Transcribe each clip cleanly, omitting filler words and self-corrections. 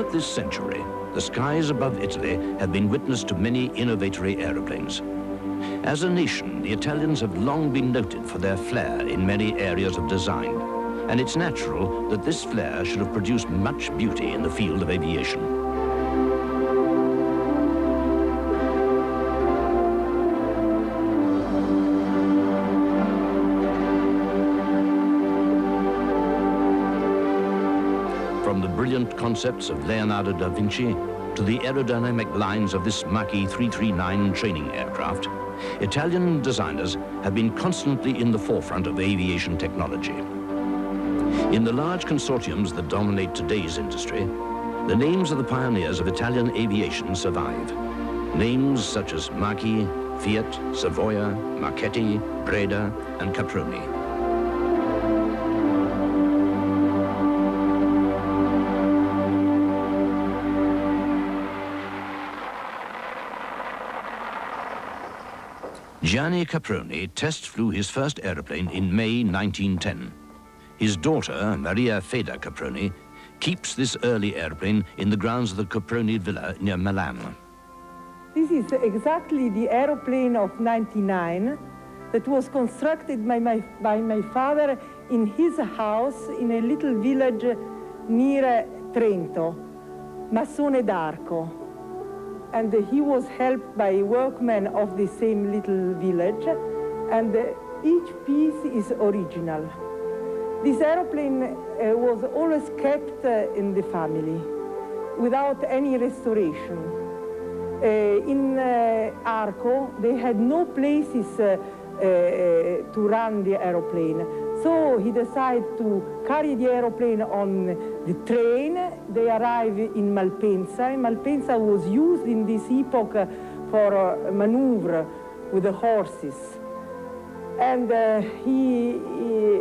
Throughout this century, the skies above Italy have been witness to many innovatory aeroplanes. As a nation, the Italians have long been noted for their flair in many areas of design, and it's natural that this flair should have produced much beauty in the field of aviation. From the brilliant concepts of Leonardo da Vinci to the aerodynamic lines of this Mach-E 339 training aircraft, Italian designers have been constantly in the forefront of aviation technology. In the large consortiums that dominate today's industry, the names of the pioneers of Italian aviation survive. Names such as Mach-E, Fiat, Savoia, Marchetti, Breda, and Caproni. Gianni Caproni test flew his first aeroplane in May 1910. His daughter, Maria Feda Caproni, keeps this early airplane in the grounds of the Caproni Villa near Milan. This is exactly the aeroplane of '99 that was constructed by my father in his house in a little village near Trento, Massone d'Arco. And he was helped by workmen of the same little village, and each piece is original. This aeroplane was always kept in the family without any restoration. In Arco, they had no places to run the aeroplane. So he decided to carry the aeroplane on the train. They arrived in Malpensa. Malpensa was used in this epoch for maneuver with the horses. And he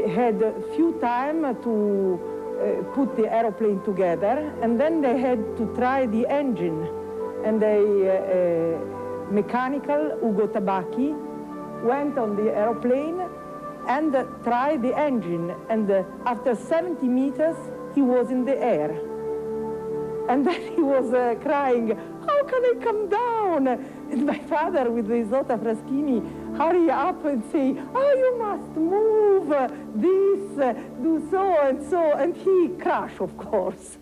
had few time to put the aeroplane together, and then they had to try the engine. And the mechanical, Ugo Tabacchi, went on the aeroplane and tried the engine. And after 70 meters, he was in the air. And then he was crying, "How can I come down?" And my father, with his Isotta Fraschini, hurry up and say, "Oh, you must move this, do so and so," and he crashed, of course.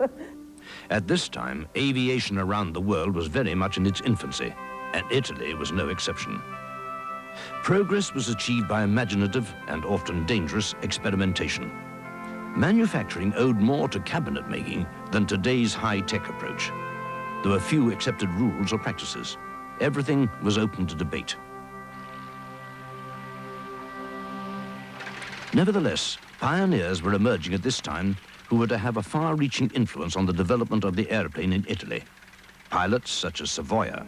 At this time, aviation around the world was very much in its infancy, and Italy was no exception. Progress was achieved by imaginative and often dangerous experimentation. Manufacturing owed more to cabinet making than today's high-tech approach. There were few accepted rules or practices. Everything was open to debate. Nevertheless, pioneers were emerging at this time who were to have a far-reaching influence on the development of the airplane in Italy. Pilots such as Savoia,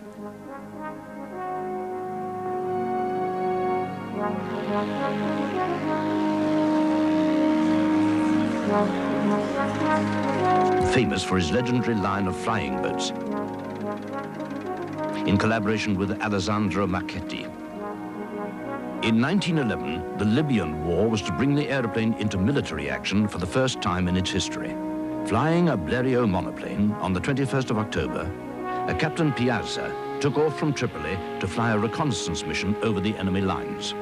famous for his legendary line of flying boats, in collaboration with Alessandro Marchetti. In 1911, the Libyan War was to bring the aeroplane into military action for the first time in its history. Flying a Blériot monoplane on the 21st of October, a Captain Piazza took off from Tripoli to fly a reconnaissance mission over the enemy lines.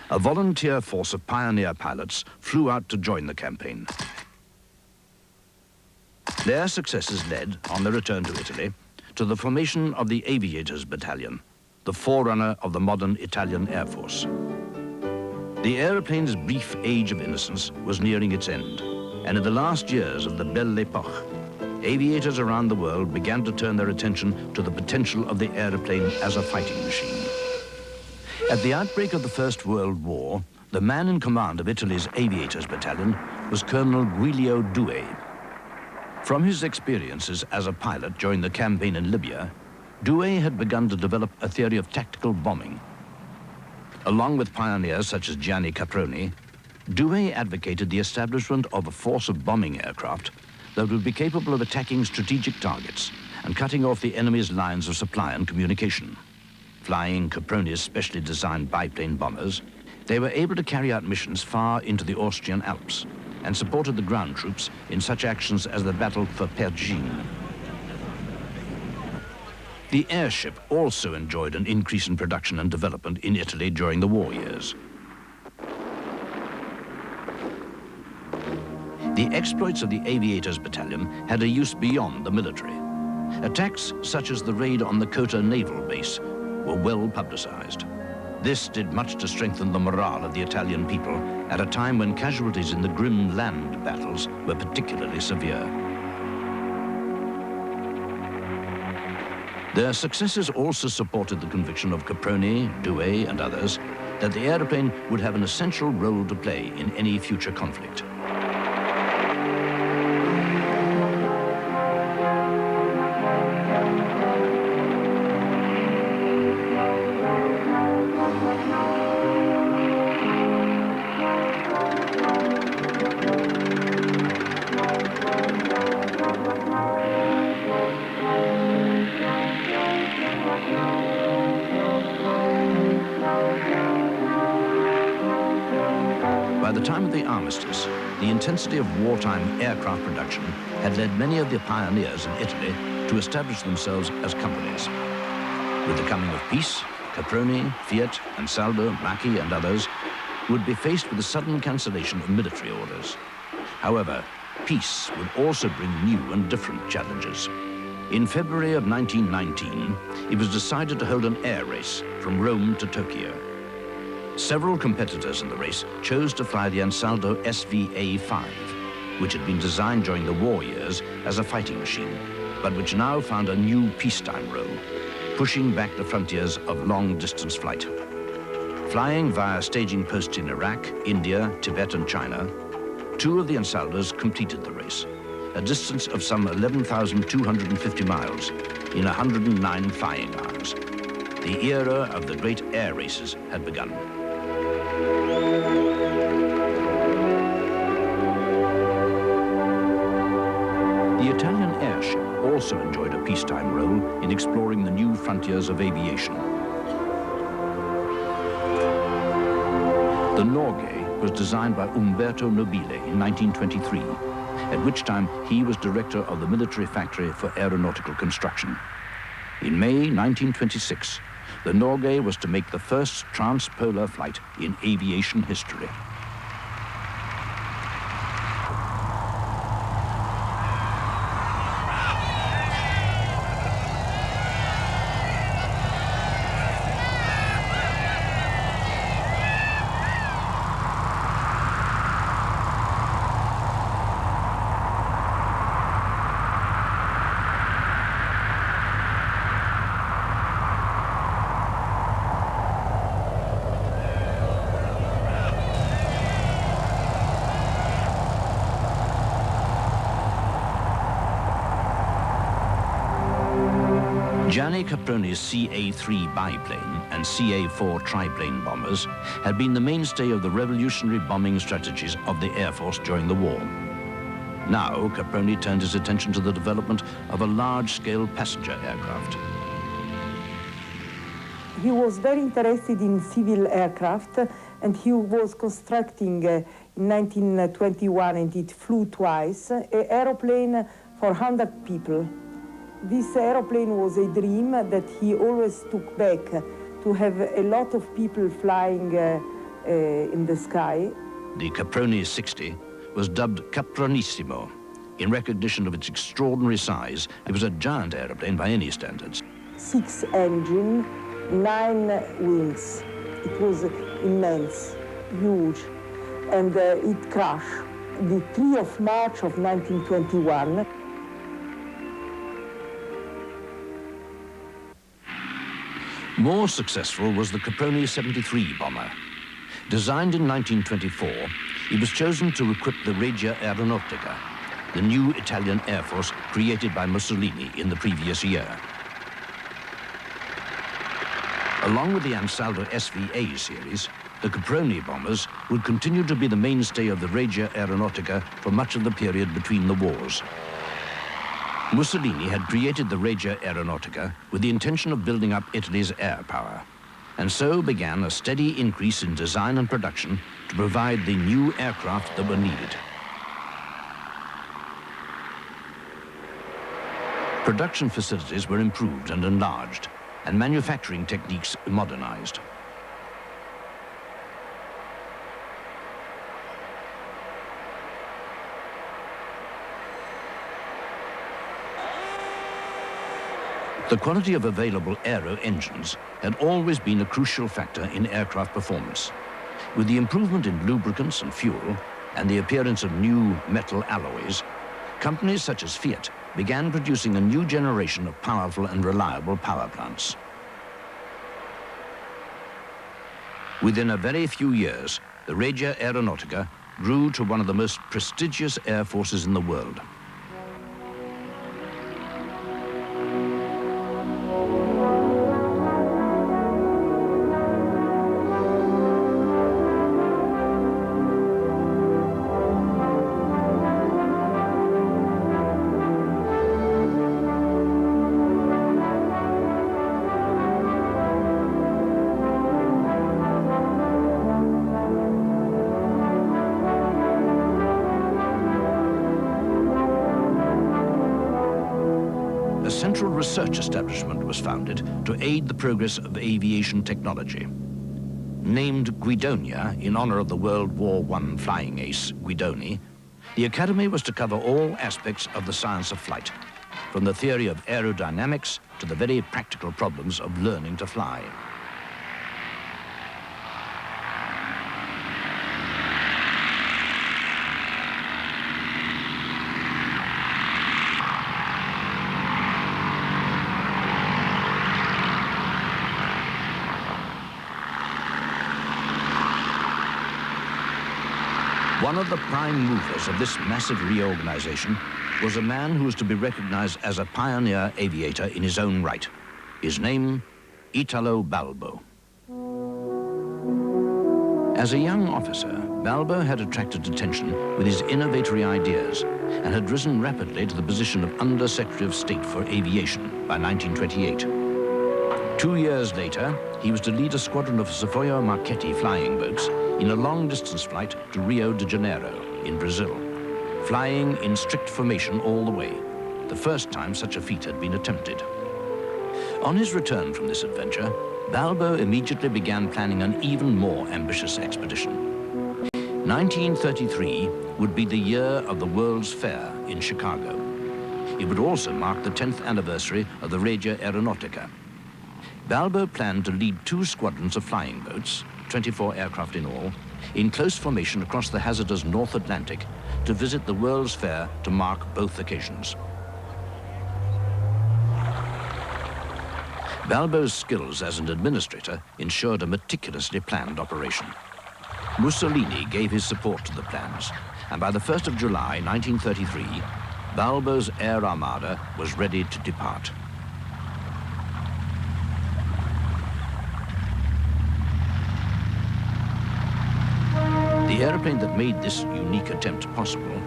A volunteer force of pioneer pilots flew out to join the campaign. Their successes led, on their return to Italy, to the formation of the Aviators Battalion, the forerunner of the modern Italian Air Force. The aeroplane's brief age of innocence was nearing its end, and in the last years of the Belle Époque, aviators around the world began to turn their attention to the potential of the aeroplane as a fighting machine. At the outbreak of the First World War, the man in command of Italy's Aviators Battalion was Colonel Guilio Douhet. From his experiences as a pilot during the campaign in Libya, Douhet had begun to develop a theory of tactical bombing. Along with pioneers such as Gianni Caproni, Douhet advocated the establishment of a force of bombing aircraft that would be capable of attacking strategic targets and cutting off the enemy's lines of supply and communication. Flying Caproni's specially designed biplane bombers, they were able to carry out missions far into the Austrian Alps, and supported the ground troops in such actions as the battle for Pergine. The airship also enjoyed an increase in production and development in Italy during the war years. The exploits of the Aviators Battalion had a use beyond the military. Attacks such as the raid on the Kota Naval Base were well publicized. This did much to strengthen the morale of the Italian people at a time when casualties in the grim land battles were particularly severe. Their successes also supported the conviction of Caproni, Douhet, and others that the aeroplane would have an essential role to play in any future conflict. By the time of the armistice, the intensity of wartime aircraft production had led many of the pioneers in Italy to establish themselves as companies. With the coming of peace, Caproni, Fiat, Ansaldo, Macchi, and others would be faced with the sudden cancellation of military orders. However, peace would also bring new and different challenges. In February of 1919, it was decided to hold an air race from Rome to Tokyo. Several competitors in the race chose to fly the Ansaldo SVA-5, which had been designed during the war years as a fighting machine, but which now found a new peacetime role, pushing back the frontiers of long-distance flight. Flying via staging posts in Iraq, India, Tibet, and China, two of the Ansaldos completed the race, a distance of some 11,250 miles in 109 flying hours. The era of the great air races had begun. The Italian airship also enjoyed a peacetime role in exploring the new frontiers of aviation. The Norgay was designed by Umberto Nobile in 1923, at which time he was director of the military factory for aeronautical construction. In May 1926, the Norgay was to make the first transpolar flight in aviation history. Gianni Caproni's CA-3 biplane and CA-4 triplane bombers had been the mainstay of the revolutionary bombing strategies of the Air Force during the war. Now, Caproni turned his attention to the development of a large-scale passenger aircraft. He was very interested in civil aircraft, and he was constructing in 1921, and it flew twice, an aeroplane for 100 people. This aeroplane was a dream that he always took back, to have a lot of people flying in the sky. The Caproni 60 was dubbed Capronissimo. In recognition of its extraordinary size, it was a giant aeroplane by any standards. 6 engines, 9 wings. It was immense, huge, and it crashed. The 3rd of March of 1921. More successful was the Caproni 73 bomber. Designed in 1924, it was chosen to equip the Regia Aeronautica, the new Italian Air Force created by Mussolini in the previous year. Along with the Ansaldo SVA series, the Caproni bombers would continue to be the mainstay of the Regia Aeronautica for much of the period between the wars. Mussolini had created the Regia Aeronautica with the intention of building up Italy's air power, and so began a steady increase in design and production to provide the new aircraft that were needed. Production facilities were improved and enlarged, and manufacturing techniques modernized. The quality of available aero engines had always been a crucial factor in aircraft performance. With the improvement in lubricants and fuel and the appearance of new metal alloys, companies such as Fiat began producing a new generation of powerful and reliable power plants. Within a very few years, the Regia Aeronautica grew to one of the most prestigious air forces in the world. A central research establishment was founded to aid the progress of aviation technology. Named Guidonia in honor of the World War I flying ace Guidoni, the academy was to cover all aspects of the science of flight, from the theory of aerodynamics to the very practical problems of learning to fly. One of the prime movers of this massive reorganization was a man who was to be recognized as a pioneer aviator in his own right. His name, Italo Balbo. As a young officer, Balbo had attracted attention with his innovatory ideas and had risen rapidly to the position of Under Secretary of State for Aviation by 1928. 2 years later, he was to lead a squadron of Savoia Marchetti flying boats in a long-distance flight to Rio de Janeiro in Brazil, flying in strict formation all the way, the first time such a feat had been attempted. On his return from this adventure, Balbo immediately began planning an even more ambitious expedition. 1933 would be the year of the World's Fair in Chicago. It would also mark the 10th anniversary of the Regia Aeronautica. Balbo planned to lead 2 squadrons of flying boats, 24 aircraft in all, in close formation across the hazardous North Atlantic to visit the World's Fair to mark both occasions. Balbo's skills as an administrator ensured a meticulously planned operation. Mussolini gave his support to the plans, and by the 1st of July 1933, Balbo's air armada was ready to depart. The airplane that made this unique attempt possible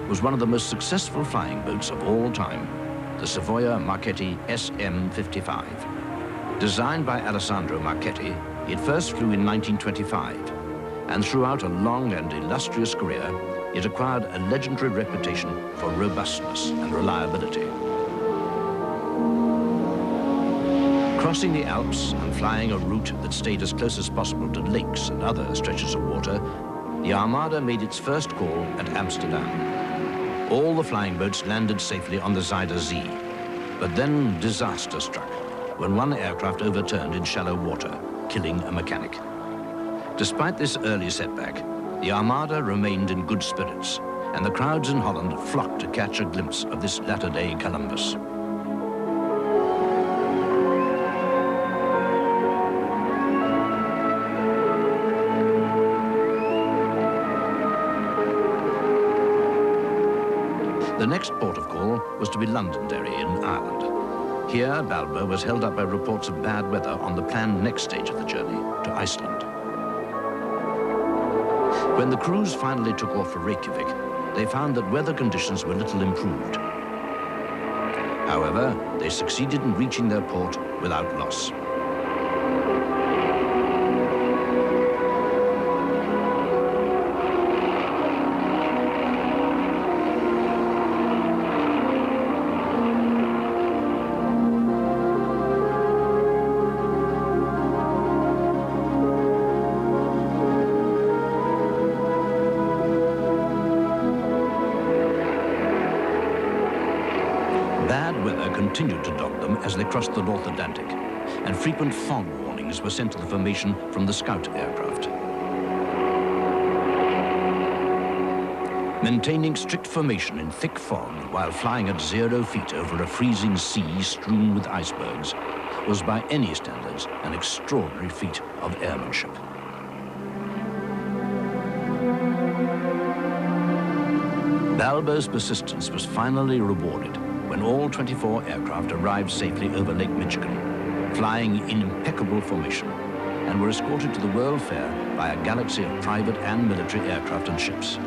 was one of the most successful flying boats of all time, the Savoia Marchetti SM-55. Designed by Alessandro Marchetti, it first flew in 1925, and throughout a long and illustrious career, it acquired a legendary reputation for robustness and reliability. Crossing the Alps and flying a route that stayed as close as possible to lakes and other stretches of water, the Armada made its first call at Amsterdam. All the flying boats landed safely on the Zuider Zee, but then disaster struck when one aircraft overturned in shallow water, killing a mechanic. Despite this early setback, the Armada remained in good spirits, and the crowds in Holland flocked to catch a glimpse of this latter-day Columbus. The next port of call was to be Londonderry in Ireland. Here, Balbo was held up by reports of bad weather on the planned next stage of the journey, to Iceland. When the crews finally took off for Reykjavik, they found that weather conditions were little improved. However, they succeeded in reaching their port without loss. continued to dog them as they crossed the North Atlantic, and frequent fog warnings were sent to the formation from the scout aircraft. Maintaining strict formation in thick fog while flying at 0 feet over a freezing sea strewn with icebergs was by any standards an extraordinary feat of airmanship. Balbo's persistence was finally rewarded when all 24 aircraft arrived safely over Lake Michigan, flying in impeccable formation, and were escorted to the World Fair by a galaxy of private and military aircraft and ships.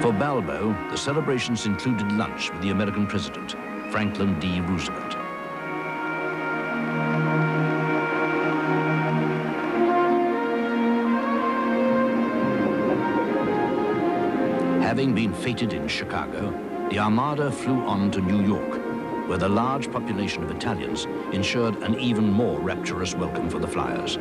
For Balbo, the celebrations included lunch with the American president, Franklin D. Roosevelt. Having been feted in Chicago, the Armada flew on to New York, where the large population of Italians ensured an even more rapturous welcome for the flyers.